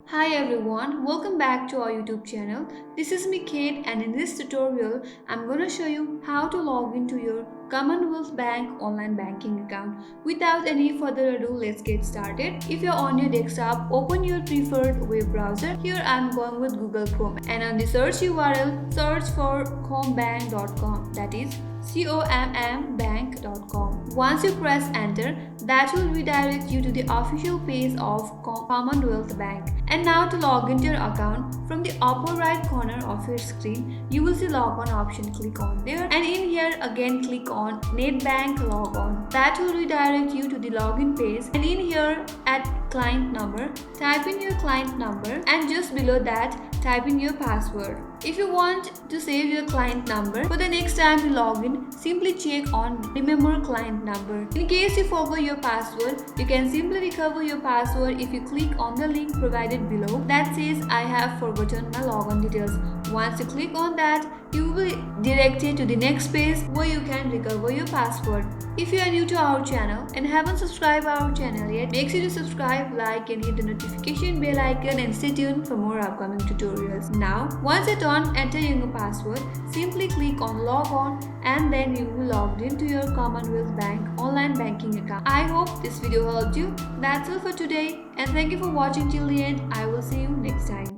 Hi everyone, welcome back to our YouTube channel. This is me Kate, and in this tutorial I'm going to show you how to log into your Commonwealth Bank online banking account. Without any further ado, let's get started. If you're on your desktop, open your preferred web browser. Here I'm going with Google Chrome, and on the search URL, search for commbank.com, that is CommBank.com. Once you press enter, that will redirect you to the official page of Commonwealth Bank. And now to log into your account, from the upper right corner of your screen, you will see log on option. Click on there, and in here again click on Net Bank Log On. That will redirect you to the login page, and in here at client number, type in your client number, and just below that type in your password. If you want to save your client number for the next time you log in, simply check on remember client number. In case you forgot your password, you can simply recover your password if you click on the link provided below that says I have forgotten my login details. Once you click on that, you will be directed to the next page where you can recover your password. If you are new to our channel and haven't subscribed our channel yet, make sure to subscribe, like and hit the notification bell icon, and stay tuned for more upcoming tutorials. Now, once you're done entering a password, simply click on log on, and then you will be logged into your Commonwealth Bank online banking account. I hope this video helped you. That's all for today, and thank you for watching till the end. I will see you next time.